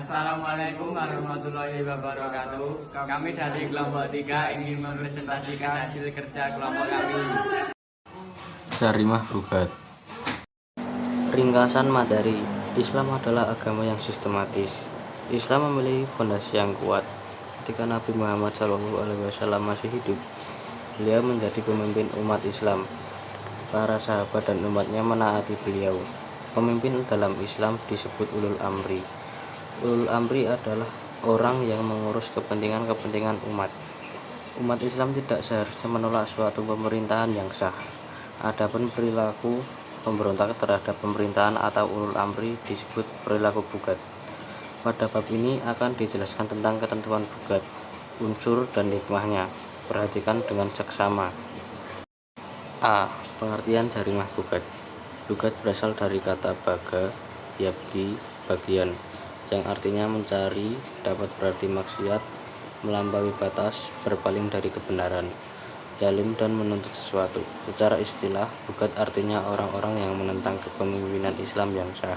Assalamualaikum warahmatullahi wabarakatuh. Kami dari kelompok 3 ingin mempresentasikan hasil kerja kelompok kami. Jarimah Bugat. Ringkasan materi. Islam adalah agama yang sistematis. Islam memiliki fondasi yang kuat. Ketika Nabi Muhammad SAW masih hidup, beliau menjadi pemimpin umat Islam. Para sahabat dan umatnya menaati beliau. Pemimpin dalam Islam disebut ulul amri. Ulul amri adalah orang yang mengurus kepentingan umat. Umat Islam tidak seharusnya menolak suatu pemerintahan yang sah. Adapun perilaku pemberontak terhadap pemerintahan atau ulul amri disebut perilaku bugat. Pada bab ini akan dijelaskan tentang ketentuan bugat, unsur dan hikmahnya. Perhatikan dengan seksama. A. Pengertian jarimah bugat. Bugat berasal dari kata baga, yabgi, bagian, yang artinya mencari, dapat berarti maksiat, melampaui batas, berpaling dari kebenaran, zalim dan menuntut sesuatu. Secara istilah, bugat artinya orang-orang yang menentang kepemimpinan Islam yang sah.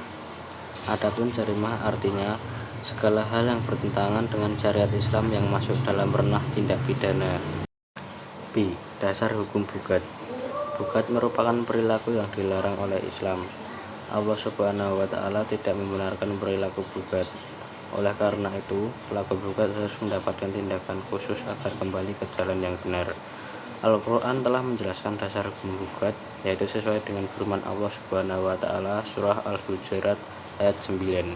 Adapun jarimah artinya segala hal yang bertentangan dengan syariat Islam yang masuk dalam ranah tindak pidana. B. Dasar hukum bugat. Bugat merupakan perilaku yang dilarang oleh Islam. Allah Subhanahu wa Ta'ala tidak membenarkan perilaku bugat. Oleh karena itu, pelaku bugat harus mendapatkan tindakan khusus agar kembali ke jalan yang benar. Al-Quran telah menjelaskan dasar hukum bugat, yaitu sesuai dengan firman Allah Subhanahu wa Ta'ala surah Al-Hujurat ayat 9.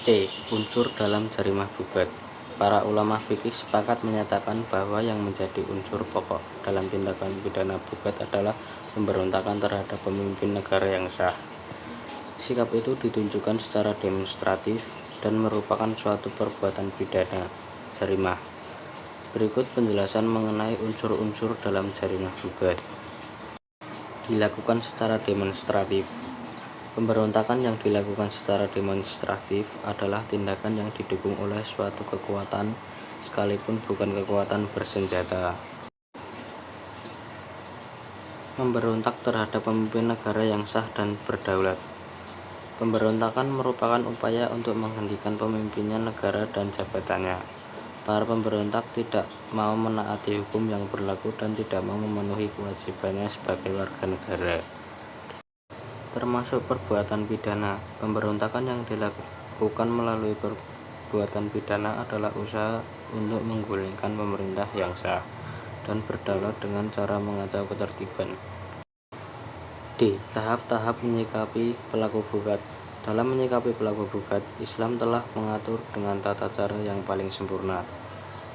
C. Unsur dalam jarimah bugat. Para ulama fikih sepakat menyatakan bahwa yang menjadi unsur pokok dalam tindakan pidana bugat adalah pemberontakan terhadap pemimpin negara yang sah. Sikap itu ditunjukkan secara demonstratif dan merupakan suatu perbuatan pidana jarimah. Berikut penjelasan mengenai unsur-unsur dalam jarimah bugat. Dilakukan secara demonstratif. Pemberontakan yang dilakukan secara demonstratif adalah tindakan yang didukung oleh suatu kekuatan, sekalipun bukan kekuatan bersenjata. Memberontak terhadap pemimpin negara yang sah dan berdaulat. Pemberontakan merupakan upaya untuk menghentikan pemimpinnya negara dan jabatannya. Para pemberontak tidak mau menaati hukum yang berlaku dan tidak mau memenuhi kewajibannya sebagai warga negara. Termasuk perbuatan pidana. Pemberontakan yang dilakukan melalui perbuatan pidana adalah usaha untuk menggulingkan pemerintah yang sah dan berdaulat dengan cara mengacau ketertiban. D. Tahap-tahap menyikapi pelaku bugat. Dalam menyikapi pelaku bugat, Islam telah mengatur dengan tata cara yang paling sempurna.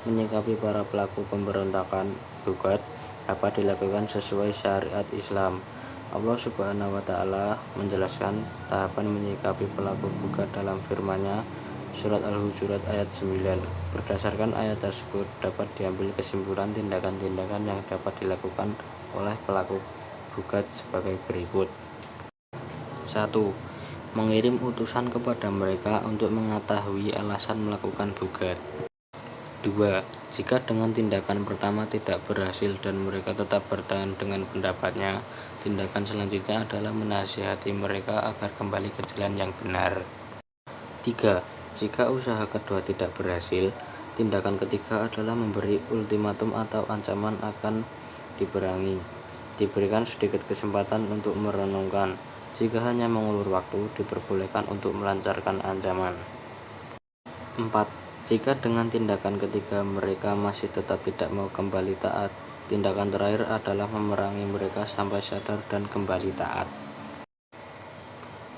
Menyikapi para pelaku pemberontakan bugat dapat dilakukan sesuai syariat Islam. Allah Subhanahu wa Ta'ala menjelaskan tahapan menyikapi pelaku bugat dalam firman-Nya surat Al-Hujurat ayat 9. Berdasarkan ayat tersebut dapat diambil kesimpulan tindakan-tindakan yang dapat dilakukan oleh pelaku bugat sebagai berikut. 1. Mengirim utusan kepada mereka untuk mengetahui alasan melakukan bugat. 2. Jika dengan tindakan pertama tidak berhasil dan mereka tetap bertahan dengan pendapatnya, tindakan selanjutnya adalah menasihati mereka agar kembali ke jalan yang benar. 3. Jika usaha kedua tidak berhasil, tindakan ketiga adalah memberi ultimatum atau ancaman akan diperangi. Diberikan sedikit kesempatan untuk merenungkan. Jika hanya mengulur waktu, diperbolehkan untuk melancarkan ancaman. 4. Jika dengan tindakan ketiga mereka masih tetap tidak mau kembali taat, tindakan terakhir adalah memerangi mereka sampai sadar dan kembali taat.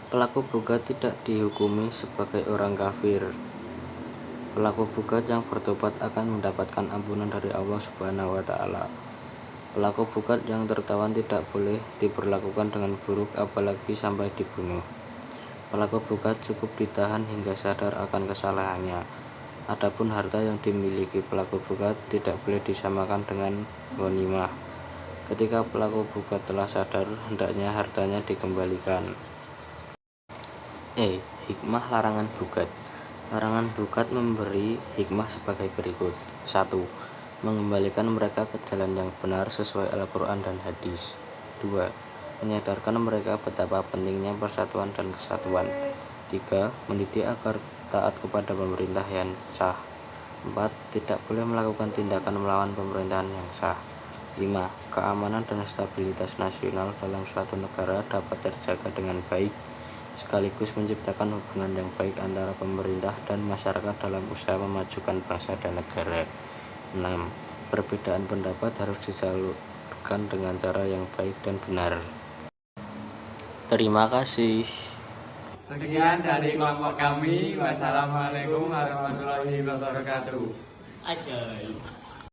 Pelaku bugat tidak dihukumi sebagai orang kafir. Pelaku bugat yang bertobat akan mendapatkan ampunan dari Allah Subhanahu wa Ta'ala. Pelaku bugat yang tertawan tidak boleh diperlakukan dengan buruk apalagi sampai dibunuh. Pelaku bugat cukup ditahan hingga sadar akan kesalahannya. Adapun harta yang dimiliki pelaku bugat tidak boleh disamakan dengan ghanimah. Ketika pelaku bugat telah sadar, hendaknya hartanya dikembalikan. E. Hikmah larangan bugat. Larangan bugat memberi hikmah sebagai berikut. 1. Mengembalikan mereka ke jalan yang benar sesuai Al-Quran dan hadis. 2. Menyadarkan mereka betapa pentingnya persatuan dan kesatuan. 3. Mendidik agar taat kepada pemerintah yang sah. 4. Tidak boleh melakukan tindakan melawan pemerintahan yang sah. 5. Keamanan dan stabilitas nasional dalam suatu negara dapat terjaga dengan baik, sekaligus menciptakan hubungan yang baik antara pemerintah dan masyarakat dalam usaha memajukan bangsa dan negara. 6. Perbedaan pendapat harus disalurkan dengan cara yang baik dan benar. Terima kasih. Sekian dari kelompok kami. Wassalamualaikum warahmatullahi wabarakatuh.